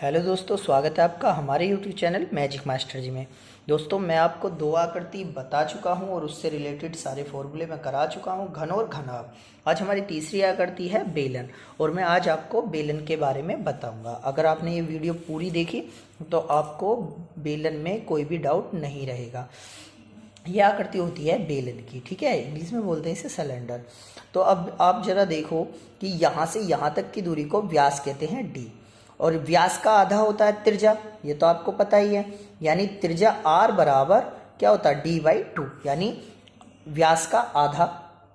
Hello दोस्तों, स्वागत है आपका हमारे यूट्यूब चैनल मैजिक मास्टर जी में। दोस्तों, मैं आपको दो आकृति बता चुका हूं और उससे रिलेटेड सारे फॉर्मूले मैं करा चुका हूं, घन और घनाभ। आज हमारी तीसरी आकृति है बेलन, और मैं आज आपको बेलन के बारे में बताऊंगा। अगर आपने ये वीडियो पूरी देखी तो आपको बेलन में कोई भी डाउट नहीं रहेगा। यह आकृति होती है बेलन की, ठीक है। इंग्लिश में बोलते हैं इसे सिलेंडर। तो अब आप जरा देखो कि यहाँ से यहाँ तक की दूरी को व्यास कहते हैं डी, और व्यास का आधा होता है त्रिज्या, ये तो आपको पता ही है। यानी त्रिज्या आर बराबर क्या होता है, d/2, यानी व्यास का आधा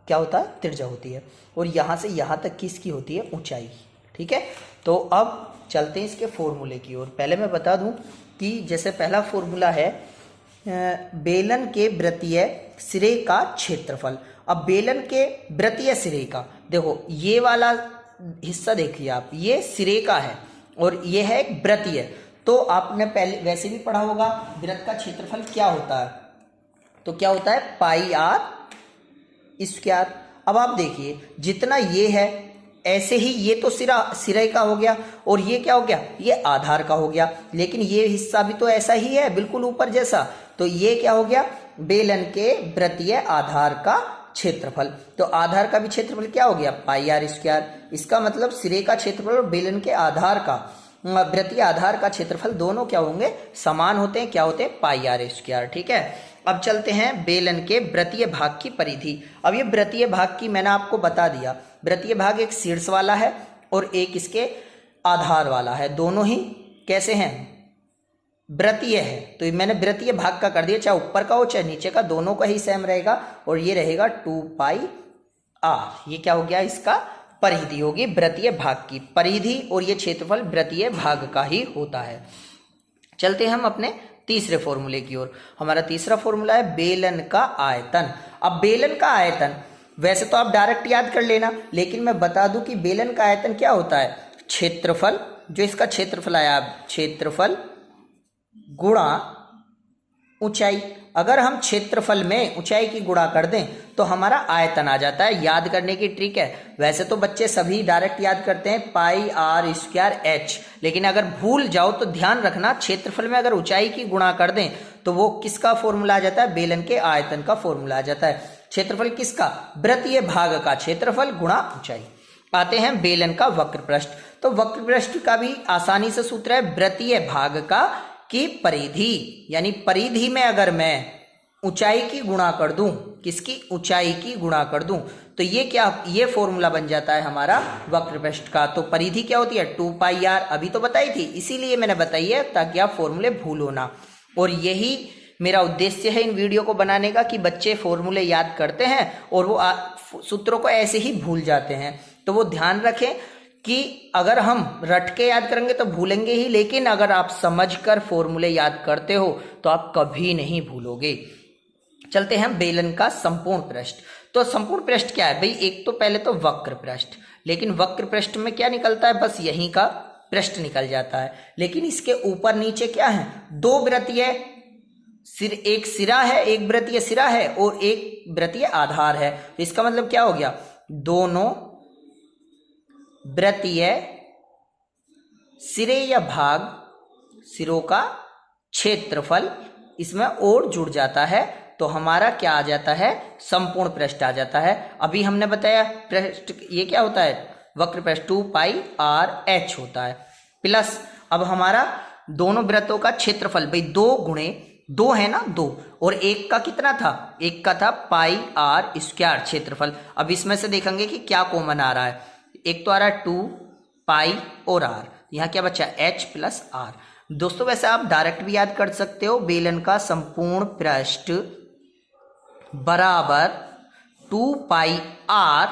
क्या होता है, त्रिज्या होती है। और यहाँ से यहाँ तक की इसकी होती है ऊंचाई, ठीक है। तो अब चलते हैं इसके फॉर्मूले की ओर। पहले मैं बता दूं कि जैसे पहला फॉर्मूला है बेलन के वृत्तीय सिरे का क्षेत्रफल। अब बेलन के वृत्तीय सिरे का, देखो ये वाला हिस्सा देखिए आप, ये सिरे का है और ये है एक वृत्तीय। तो आपने पहले वैसे भी पढ़ा होगा वृत्त का क्षेत्रफल क्या होता है, तो क्या होता है पाई आर स्क्वायर। अब आप देखिए जितना ये है ऐसे ही ये तो सिरे का हो गया, और ये क्या हो गया, ये आधार का हो गया। लेकिन ये हिस्सा भी तो ऐसा ही है बिल्कुल ऊपर जैसा, तो ये क्या हो गया, बेलन के वृत्तीय आधार का क्षेत्रफल। तो आधार का भी क्षेत्रफल क्या हो गया, पाई आर स्क्वायर। इसका मतलब सिरे का क्षेत्रफल और बेलन के आधार का वृत्तीय आधार का क्षेत्रफल दोनों क्या होंगे, समान होते हैं। क्या होते हैं, पाई आर स्क्वायर, ठीक है। अब चलते हैं बेलन के वृत्तीय भाग की परिधि। अब ये वृत्तीय भाग की मैंने आपको बता दिया, वृत्तीय भाग एक शीर्ष वाला है और एक इसके आधार वाला है। दोनों ही कैसे हैं, वृत्तीय है। तो मैंने वृत्तीय भाग का कर दिया, चाहे ऊपर का हो चाहे नीचे का, दोनों का ही सेम रहेगा। और ये रहेगा 2πr। ये क्या हो गया, इसका परिधि होगी वृत्तीय भाग की परिधि, और ये क्षेत्रफल वृत्तीय भाग का ही होता है। चलते हैं हम अपने तीसरे फॉर्मूले की ओर। हमारा तीसरा फॉर्मूला है बेलन का आयतन। अब बेलन का आयतन वैसे तो आप डायरेक्ट याद कर लेना, लेकिन मैं बता दूं कि बेलन का आयतन क्या होता है, क्षेत्रफल, जो इसका क्षेत्रफल आया, क्षेत्रफल गुणा ऊंचाई। अगर हम क्षेत्रफल में ऊंचाई की गुणा कर दें तो हमारा आयतन आ जाता है। याद करने की ट्रिक है, वैसे तो बच्चे सभी डायरेक्ट याद करते हैं पाई आर स्क्वायर एच, लेकिन अगर भूल जाओ तो ध्यान रखना क्षेत्रफल में अगर ऊंचाई की गुणा कर दें तो वो किसका फॉर्मूला आ जाता है, बेलन के आयतन का फॉर्मूला आ जाता है। क्षेत्रफल किसका, वृत्तीय भाग का क्षेत्रफल गुणा ऊंचाई। आते हैं बेलन का वक्र पृष्ठ। तो वक्र पृष्ठ का भी आसानी से सूत्र है वृत्तीय भाग का की परिधि, यानी परिधि में अगर मैं ऊंचाई की गुणा कर दूं, किसकी, ऊंचाई की गुणा कर दूं, तो ये क्या, ये फॉर्मूला बन जाता है हमारा वक्र पृष्ठ का। तो परिधि क्या होती है, 2πr। अभी तो बताई थी, इसीलिए मैंने बताई है ताकि आप फॉर्मूले भूलो ना। और यही मेरा उद्देश्य है इन वीडियो को बनाने का, कि बच्चे फॉर्मूले याद करते हैं और वो सूत्रों को ऐसे ही भूल जाते हैं। तो वो ध्यान रखें कि अगर हम रट के याद करेंगे तो भूलेंगे ही, लेकिन अगर आप समझकर फॉर्मूले याद करते हो तो आप कभी नहीं भूलोगे। चलते हैं बेलन का संपूर्ण पृष्ठ। तो संपूर्ण पृष्ठ क्या है भाई, एक तो पहले तो वक्र पृष्ठ, लेकिन वक्र पृष्ठ में क्या निकलता है, बस यहीं का पृष्ठ निकल जाता है। लेकिन इसके ऊपर नीचे क्या है, दो वृत्तीय सिर, एक सिरा है, एक वृत्तीय सिरा है और एक वृत्तीय आधार है। तो इसका मतलब क्या हो गया, दोनों वृत्तीय सिरे या भाग, सिरों का क्षेत्रफल इसमें और जुड़ जाता है, तो हमारा क्या आ जाता है, संपूर्ण पृष्ठ आ जाता है। अभी हमने बताया पृष्ठ ये क्या होता है, वक्र पृष्ठ 2πrh होता है, प्लस अब हमारा दोनों वृत्तों का क्षेत्रफल, भाई 2 गुणे 2 है ना, 2, और एक का कितना था, एक का था पाई आर स्क्वायर क्षेत्रफल। अब इसमें से देखेंगे कि क्या कॉमन आ रहा है, एक तो आ रहा है 2π और r, यहाँ क्या बचा, h + r। दोस्तों वैसे आप डायरेक्ट भी याद कर सकते हो, बेलन का संपूर्ण पृष्ठ बराबर 2πr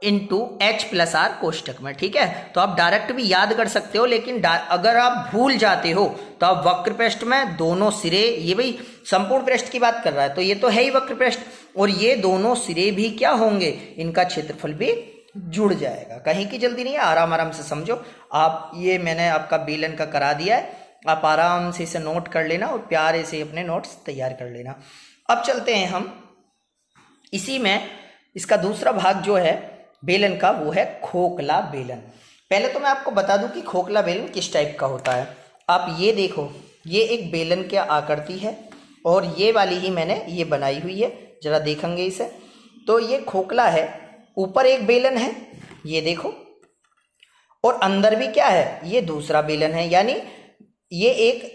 इंटू h + r कोष्टक में, ठीक है। तो आप डायरेक्ट भी याद कर सकते हो, लेकिन अगर आप भूल जाते हो तो आप वक्र पृष्ठ में दोनों सिरे, ये भाई संपूर्ण पृष्ठ की बात कर रहा है तो ये तो है ही वक्र पृष्ठ, और ये दोनों सिरे भी क्या होंगे, इनका क्षेत्रफल भी जुड़ जाएगा। कहीं की जल्दी नहीं है, आराम आराम से समझो आप। ये मैंने आपका बेलन का करा दिया है, आप आराम से इसे नोट कर लेना और प्यारे से अपने नोट्स तैयार कर लेना। अब चलते हैं हम इसी में, इसका दूसरा भाग जो है बेलन का, वो है खोखला बेलन। पहले तो मैं आपको बता दूं कि खोखला बेलन किस टाइप का होता है। आप ये देखो, ये एक बेलन की आकृति है और ये वाली ही मैंने ये बनाई हुई है, जरा देखेंगे इसे तो ये खोखला है। ऊपर एक बेलन है, ये देखो, और अंदर भी क्या है, ये दूसरा बेलन है। यानी ये एक,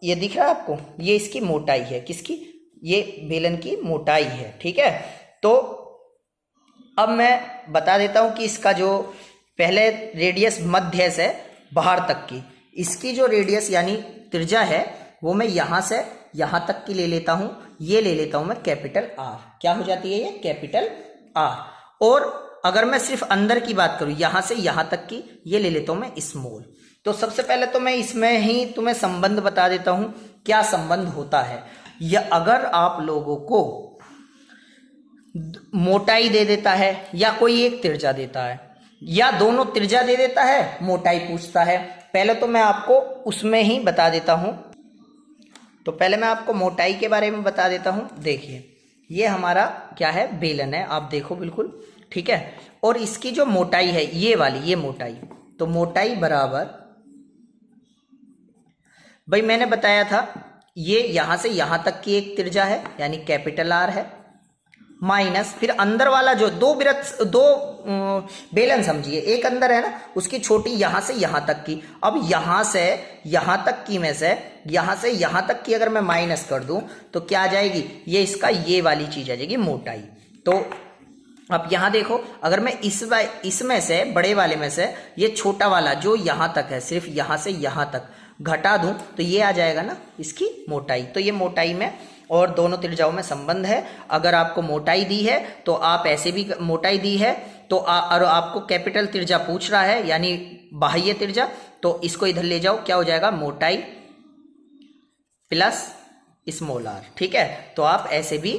ये दिख रहा है आपको, ये इसकी मोटाई है, किसकी, ये बेलन की मोटाई है। ठीक है, तो अब मैं बता देता हूं कि इसका जो पहले रेडियस मध्य से बाहर तक की, इसकी जो रेडियस यानी त्रिज्या है वो मैं यहां से यहां तक की ले लेता हूं। ये ले लेता हूं मैं कैपिटल आर। क्या हो जाती है ये, कैपिटल आर। और अगर मैं सिर्फ अंदर की बात करूं, यहां से यहां तक की, ये ले लेता हूं मैं स्मॉल। तो सबसे पहले तो मैं इसमें ही तुम्हें संबंध बता देता हूं, क्या संबंध होता है। या अगर आप लोगों को मोटाई दे देता है या कोई एक त्रिज्या देता है या दोनों त्रिज्या दे देता है, मोटाई पूछता है, पहले तो मैं आपको उसमें ही बता देता हूं। तो पहले मैं आपको मोटाई के बारे में बता देता हूं। देखिए, ये हमारा क्या है, बेलन है, आप देखो बिल्कुल, ठीक है। और इसकी जो मोटाई है ये वाली, ये मोटाई, तो मोटाई बराबर, भाई मैंने बताया था ये यहां से यहां तक की एक त्रिज्या है यानी कैपिटल आर है, माइनस फिर अंदर वाला जो दो बेलन समझिए, एक अंदर है ना, उसकी छोटी यहां से यहां तक की। अब यहां से यहां तक की में से यहां से यहां तक की अगर मैं माइनस कर दूं तो क्या आ जाएगी, ये इसका ये वाली चीज आ जाएगी, मोटाई। तो अब यहां देखो, अगर मैं इसमें से बड़े वाले में से ये छोटा वाला जो यहां तक है, सिर्फ यहां से यहां तक घटा दूं तो ये आ जाएगा ना इसकी मोटाई। तो ये मोटाई में और दोनों त्रिज्याओं में संबंध है। अगर आपको मोटाई दी है तो आप ऐसे भी, मोटाई दी है तो और आपको कैपिटल त्रिज्या पूछ रहा है यानी बाह्य त्रिज्या, तो इसको इधर ले जाओ, क्या हो जाएगा, मोटाई प्लस स्मॉल आर। ठीक है, तो आप ऐसे भी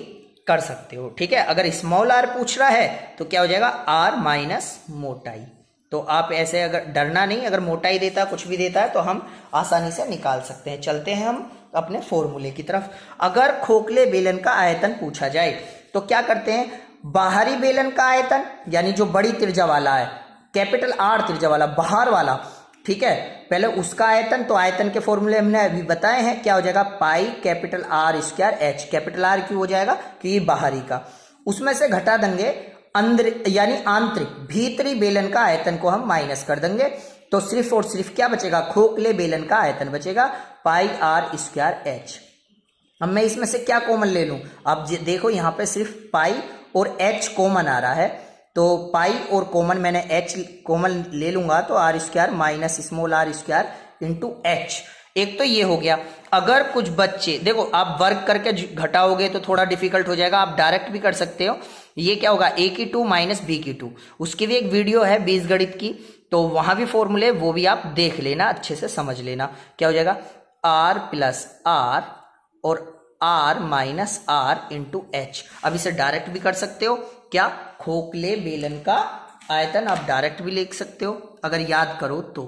कर सकते हो। ठीक है, अगर स्मॉल आर पूछ रहा है तो क्या हो जाएगा, आर माइनस मोटाई। तो आप ऐसे, अगर डरना नहीं, अगर मोटाई देता कुछ भी देता है तो हम आसानी से निकाल सकते हैं। चलते हैं हम अपने फॉर्मूले की तरफ। अगर खोखले बेलन का आयतन पूछा जाए तो क्या करते हैं, बाहरी बेलन का आयतन यानी जो बड़ी त्रिज्या वाला है, कैपिटल आर त्रिज्या वाला, बाहर वाला, ठीक है, पहले उसका आयतन, तो आयतन के फॉर्मूले हमने अभी बताए हैं, क्या हो जाएगा, पाई capital are square H. Capital R क्यों हो जाएगा, कि बाहरी का, उसमें से घटा देंगे अंदर यानी आंतरिक भीतरी बेलन का आयतन को हम माइनस कर देंगे, तो सिर्फ और सिर्फ क्या बचेगा, खोखले बेलन का आयतन बचेगा, पाई आर स्क्वायर एच। अब मैं इसमें से क्या कॉमन ले लूं, अब देखो यहां पे सिर्फ पाई और एच कॉमन आ रहा है, तो पाई और कॉमन मैंने एच कॉमन ले लूंगा तो R square minus small r square into h. एक तो ये हो गया। अगर कुछ बच्चे, देखो आप वर्क करके घटाओगे तो थोड़ा डिफिकल्ट हो जाएगा, आप डायरेक्ट भी कर सकते हो। ये क्या होगा, ए की 2 माइनस बी की 2, उसकी भी एक वीडियो है बीजगणित की, तो वहां भी फॉर्मूले, वो भी आप देख लेना, अच्छे से समझ लेना। क्या हो जाएगा, आर प्लस आर और R minus r into H. अब इसे डायरेक्ट भी कर सकते हो, क्या, खोखले बेलन का आयतन आप डायरेक्ट भी लिख सकते हो अगर याद करो तो,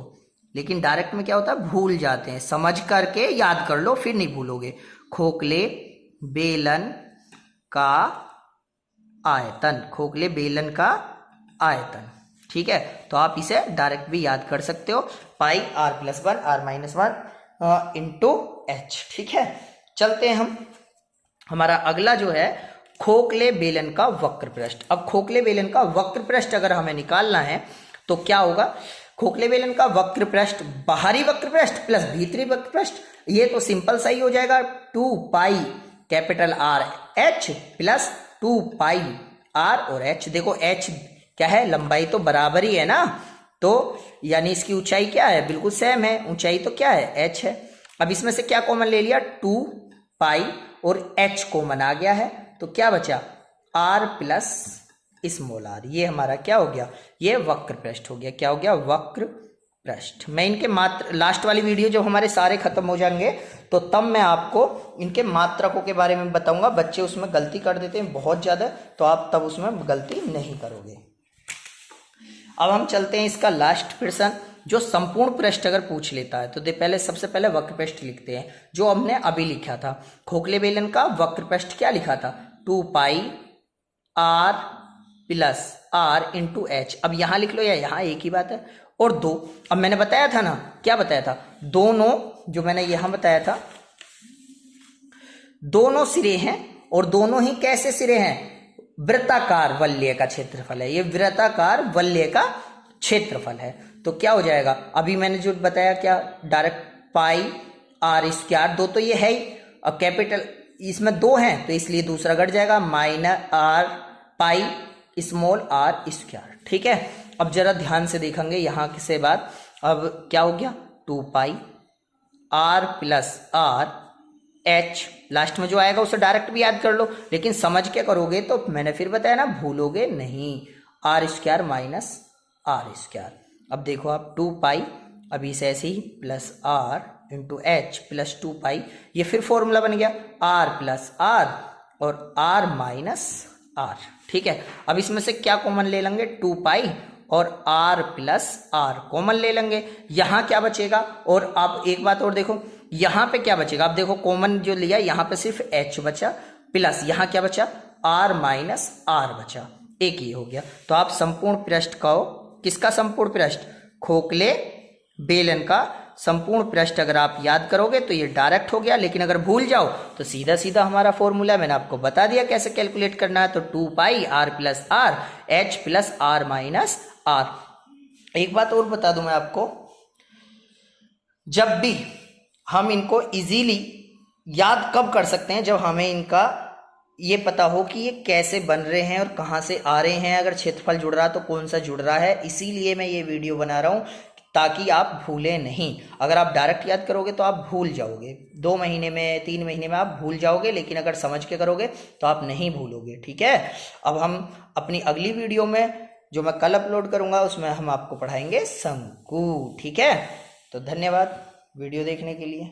लेकिन डायरेक्ट में क्या होता है, भूल जाते हैं, समझ करके याद कर लो फिर नहीं भूलोगे। खोखले बेलन का आयतन, खोखले बेलन का आयतन, ठीक है, तो आप इसे डायरेक्ट भी याद कर सकते हो, pi R plus 1 R minus 1 into H. ठीक है, चलते हैं हम, हमारा अगला जो है खोखले बेलन का वक्र पृष्ठ। अब खोखले बेलन का वक्र पृष्ठ अगर हमें निकालना है तो क्या होगा, खोखले बेलन का वक्र पृष्ठ, बाहरी वक्र पृष्ठ प्लस भीतरी वक्र पृष्ठ, ये तो सिंपल सा ही हो जाएगा, 2 pi capital R H plus 2 pi r और एच। देखो एच क्या है, लंबाई तो बराबर ही है ना, तो यानी इसकी ऊंचाई क्या है, बिल्कुल सेम है, ऊंचाई तो क्या है, एच है। अब इसमें से क्या कॉमन ले लिया, 2 पाई और एच कॉमन आ गया है, तो क्या बचा, आर प्लस स्मॉल आर। ये हमारा क्या हो गया, ये वक्र पृष्ठ हो गया। क्या हो गया, वक्र पृष्ठ। मैं इनके मात्र, लास्ट वाली वीडियो जब हमारे सारे खत्म हो जाएंगे तो तब मैं आपको इनके मात्रकों के बारे में बताऊंगा। बच्चे उसमें गलती कर देते हैं बहुत ज्यादा, तो आप तब उसमें गलती नहीं करोगे। अब हम चलते हैं इसका लास्ट प्रश्न, जो संपूर्ण पृष्ठ अगर पूछ लेता है तो पहले सबसे पहले वक्र पृष्ठ लिखते हैं, जो हमने अभी लिखा था। खोखले बेलन का वक्र पृष्ठ क्या लिखा था, 2 pi R plus R into H. अब यहां लिख लो या यहां, एक ही बात है। और 2। अब मैंने बताया था ना, क्या बताया था, दोनों जो मैंने यहां बताया था, दोनों सिरे हैं और दोनों ही कैसे सिरे हैं, वृत्ताकार वलय का क्षेत्रफल है, ये वृत्ताकार वलय का क्षेत्रफल है। तो क्या हो जाएगा, अभी मैंने जो बताया क्या, डायरेक्ट पाई आर स्क्वायर, दो तो ये है ही, और कैपिटल इसमें 2 हैं तो इसलिए दूसरा घट जाएगा, minus r pi small r square. ठीक है, अब जरा ध्यान से देखेंगे यहाँ से बात, अब क्या हो गया, 2 pi R plus R H, last में जो आएगा उसे डायरेक्ट भी याद कर लो, लेकिन समझ के करोगे तो मैंने फिर बताया ना, भूलोगे नहीं, R square minus R square. अब देखो आप 2 पाई, अभी से ऐसे ही, plus R into H plus 2 pi, ये फिर फॉर्मूला बन गया आर प्लस आर और आर माइनस आर। ठीक है, अब इसमें से क्या कॉमन ले लेंगे, 2 पाई और आर प्लस आर कॉमन ले लेंगे, यहां क्या बचेगा, और आप एक बात और देखो, यहां पे क्या बचेगा, आप देखो कॉमन जो लिया यहां पे सिर्फ एच बचा, प्लस यहां क्या बचा, आर माइनस आर बचा, एक ये हो गया। तो आप संपूर्ण पृष्ठ का, किसका संपूर्ण पृष्ठ, खोखले बेलन का संपूर्ण पृष्ठ अगर आप याद करोगे तो ये डायरेक्ट हो गया, लेकिन अगर भूल जाओ तो सीधा सीधा हमारा फॉर्मूला मैंने आपको बता दिया कैसे कैलकुलेट करना है। तो 2 pi R plus R H plus R minus R. एक बात और बता दूं मैं आपको, जब भी हम इनको इजीली याद कब कर सकते हैं, जब हमें इनका ये पता हो कि ये कैसे बन रहे हैं और कहाँ से आ रहे हैं, अगर क्षेत्रफल जुड़ रहा तो कौन सा जुड़ रहा है, इसीलिए मैं ये वीडियो बना रहा हूँ ताकि आप भूलें नहीं। अगर आप डायरेक्ट याद करोगे तो आप भूल जाओगे, 2 महीने में 3 महीने में आप भूल जाओगे, लेकिन अगर समझ के करोगे तो आप नहीं भूलोगे। ठीक है, अब हम अपनी अगली वीडियो में जो मैं कल अपलोड करूंगा उसमें हम आपको पढ़ाएंगे शंकु। ठीक है, तो धन्यवाद वीडियो देखने के लिए।